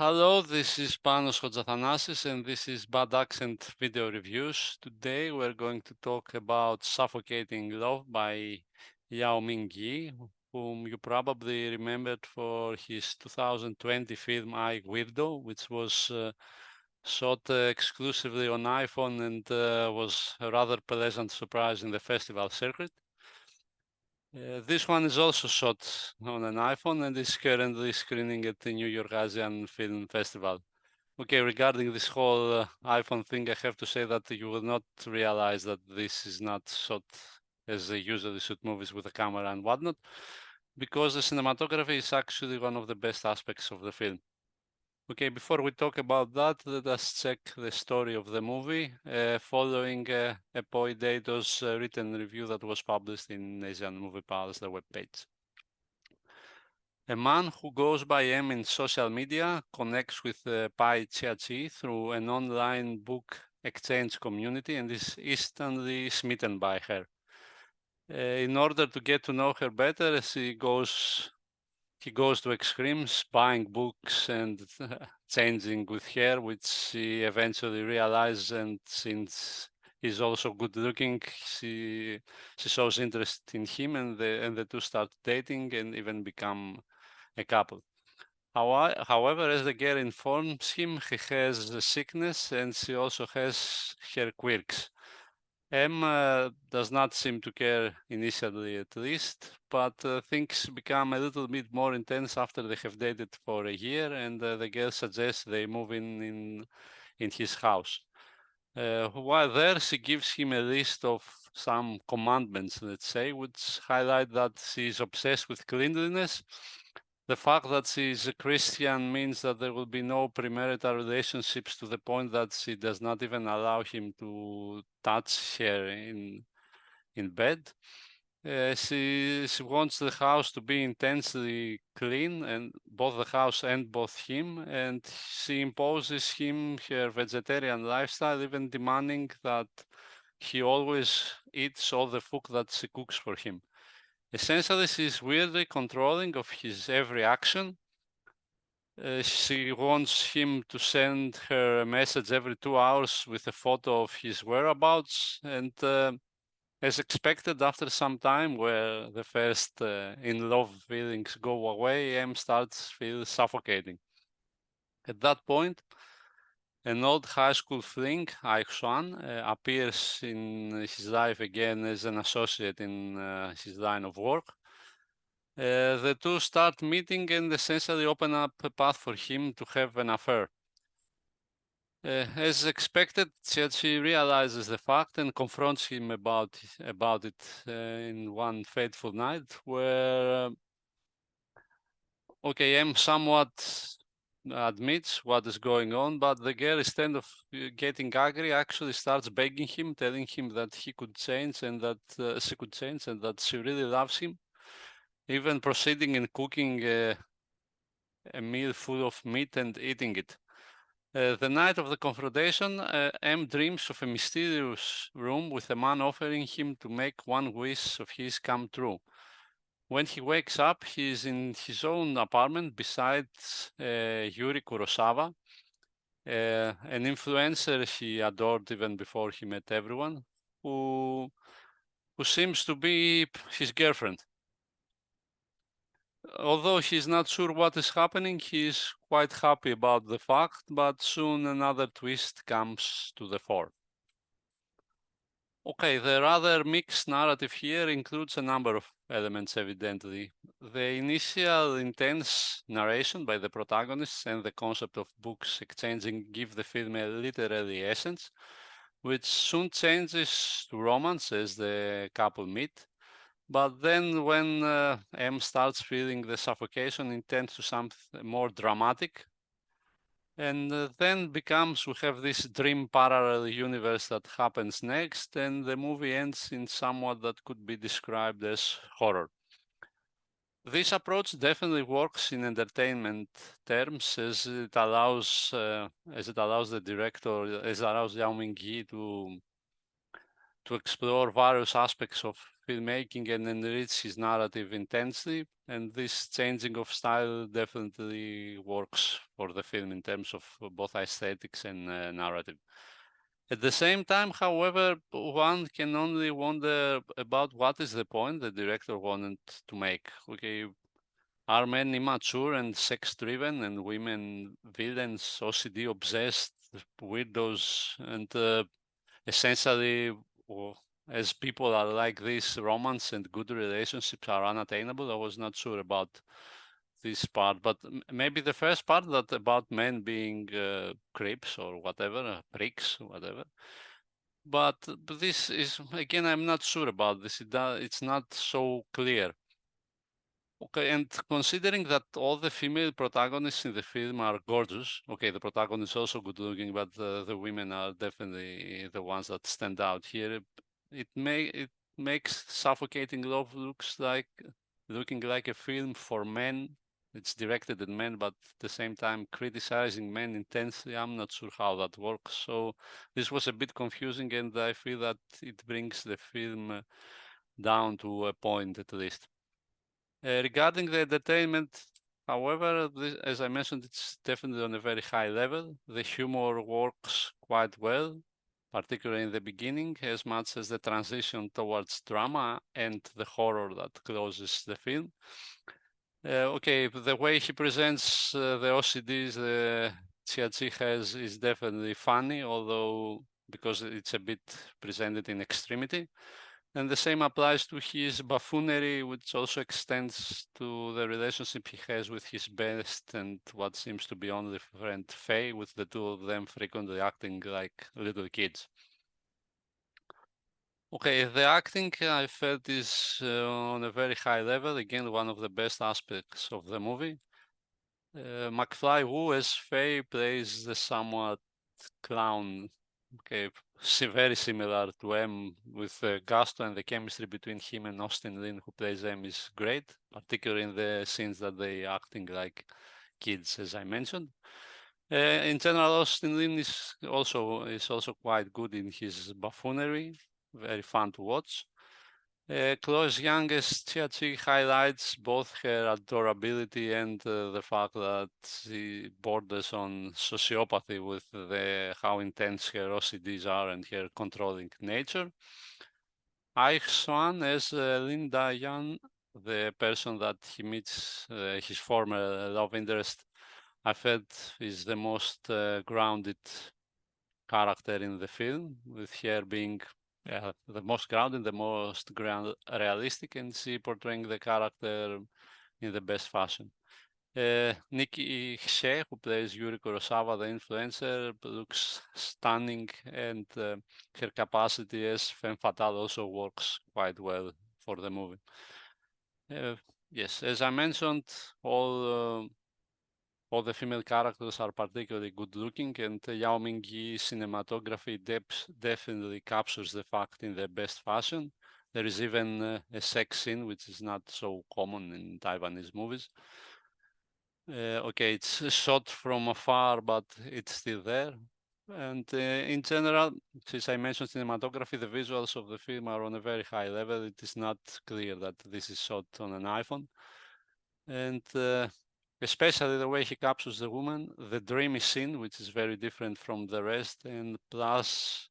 Hello, this is Panos Kotzathanasis and this is Bad Accent Video Reviews. Today we're going to talk about Suffocating Love by Liao Ming-yi, whom you probably remembered for his 2020 film I, Weirdo, which was shot exclusively on iPhone and was a rather pleasant surprise in the festival circuit. This one is also shot on an iPhone and is currently screening at the New York Asian Film Festival. Okay, regarding this whole iPhone thing, I have to say that you will not realize that this is not shot as they usually shoot movies with a camera and whatnot, because the cinematography is actually one of the best aspects of the film. Okay, before we talk about that, let us check the story of the movie following a Poidato's written review that was published in Asian Movie Palace, the webpage. A man who goes by M in social media connects with Pai Chia-chi through an online book exchange community and is instantly smitten by her. In order to get to know her better, he goes to extremes, buying books and changing with her, which she eventually realizes, and since he's also good looking, she shows interest in him, and the two start dating and even become a couple. However, as the girl informs him, he has a sickness and she also has her quirks. M does not seem to care initially, at least, but things become a little bit more intense after they have dated for a year, and the girl suggests they move in his house. While there, she gives him a list of some commandments, let's say, which highlight that she is obsessed with cleanliness. The fact that she is a Christian means that there will be no premarital relationships, to the point that she does not even allow him to touch her in bed. She wants the house to be intensely clean, and both the house and both him, and she imposes him her vegetarian lifestyle, even demanding that he always eats all the food that she cooks for him. Essentially, she's weirdly controlling of his every action. She wants him to send her a message every 2 hours with a photo of his whereabouts, and as expected, after some time where the first in-love feelings go away, M starts feel suffocating. At that point, an old high school fling, Aishuan, appears in his life again as an associate in his line of work. The two start meeting and essentially open up a path for him to have an affair. As expected, Chia-chi realizes the fact and confronts him about it in one fateful night where, okay, M somewhat admits what is going on, but the girl, instead of getting angry, actually starts begging him, telling him that he could change and that she could change and that she really loves him, even proceeding in cooking a meal full of meat and eating it. The night of the confrontation, M dreams of a mysterious room with a man offering him to make one wish of his come true. When he wakes up, he is in his own apartment beside Yuri Kurosawa, an influencer he adored even before he met everyone, who seems to be his girlfriend. Although he's not sure what is happening, he's quite happy about the fact, but soon another twist comes to the fore. Okay, the rather mixed narrative here includes a number of elements, evidently. The initial intense narration by the protagonists and the concept of books exchanging give the film a literary essence, which soon changes to romance as the couple meet. But then when M starts feeling the suffocation, it tends to something more dramatic. And then becomes, we have this dream parallel universe that happens next, and the movie ends in somewhat that could be described as horror. This approach definitely works in entertainment terms, as it allows the director, as allows Liao Ming-yi to explore various aspects of filmmaking and enrich his narrative intensely. And this changing of style definitely works for the film in terms of both aesthetics and narrative. At the same time, however, one can only wonder about what is the point the director wanted to make. Okay, are men immature and sex-driven, and women villains, OCD obsessed, weirdos, and essentially, as people are like this, romance and good relationships are unattainable? I was not sure about this part, but maybe the first part, that about men being creeps or whatever, pricks, whatever. But this is, again, I'm not sure about this. It's not so clear. Okay, and considering that all the female protagonists in the film are gorgeous, okay, the protagonist is also good looking, but the women are definitely the ones that stand out here. It makes Suffocating Love looking like a film for men. It's directed at men, but at the same time criticizing men intensely. I'm not sure how that works. So this was a bit confusing, and I feel that it brings the film down to a point at least. Regarding the entertainment, however, as I mentioned, it's definitely on a very high level. The humor works quite well, particularly in the beginning, as much as the transition towards drama and the horror that closes the film. Okay, the way he presents the OCDs Xiaozi has is definitely funny, although because it's a bit presented in extremity. And the same applies to his buffoonery, which also extends to the relationship he has with his best and what seems to be only friend Faye, with the two of them frequently acting like little kids. Okay, the acting I felt is on a very high level. Again, one of the best aspects of the movie. McFly Wu as Faye plays the somewhat clown. Okay, very similar to M with Gusto, and the chemistry between him and Austin Lin, who plays M, is great, particularly in the scenes that they acting like kids, as I mentioned. In general, Austin Lin is also quite good in his buffoonery, very fun to watch. Chloe's youngest Chiachi highlights both her adorability and the fact that she borders on sociopathy with how intense her OCDs are and her controlling nature. Aich Swan as Linda Yan, the person that he meets, his former love interest, I felt is the most grounded character in the film, with her being the most grounded, the most realistic, and she portraying the character in the best fashion. Nikki Hsieh, who plays Yuri Kurosawa, the influencer, looks stunning, and her capacity as femme fatale also works quite well for the movie. Yes, as I mentioned, all the female characters are particularly good looking, and Yao Ming-yi cinematography definitely captures the fact in the best fashion. There is even a sex scene, which is not so common in Taiwanese movies. Okay, it's shot from afar, but it's still there. And in general, since I mentioned cinematography, the visuals of the film are on a very high level. It is not clear that this is shot on an iPhone. And especially the way he captures the woman, the dreamy scene, which is very different from the rest, and plus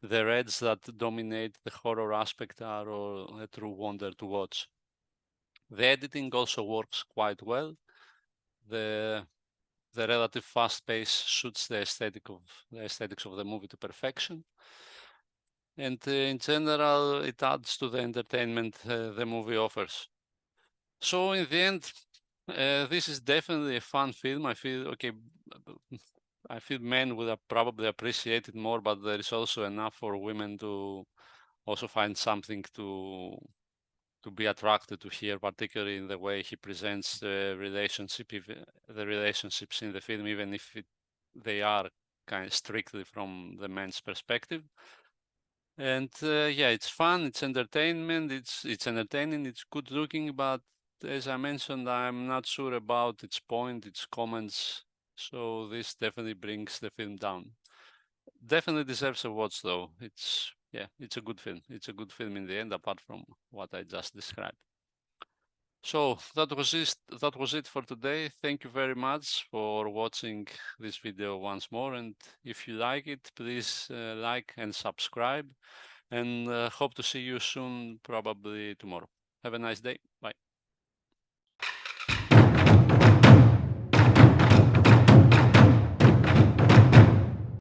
the reds that dominate the horror aspect are all a true wonder to watch. The editing also works quite well. The relative fast pace suits the aesthetics of the movie to perfection. And in general, it adds to the entertainment the movie offers. So in the end, this is definitely a fun film. I feel men would have probably appreciate it more, but there is also enough for women to also find something to be attracted to here, particularly in the way he presents the relationships in the film, even if they are kind of strictly from the men's perspective. And yeah, it's fun, it's entertainment, it's entertaining, it's good looking, but as I mentioned, I'm not sure about its point, its comments. So this definitely brings the film down. Definitely deserves a watch, though. It's yeah, it's a good film. It's a good film in the end, apart from what I just described. So that was it for today. Thank you very much for watching this video once more. And if you like it, please like and subscribe. And hope to see you soon, probably tomorrow. Have a nice day. Bye.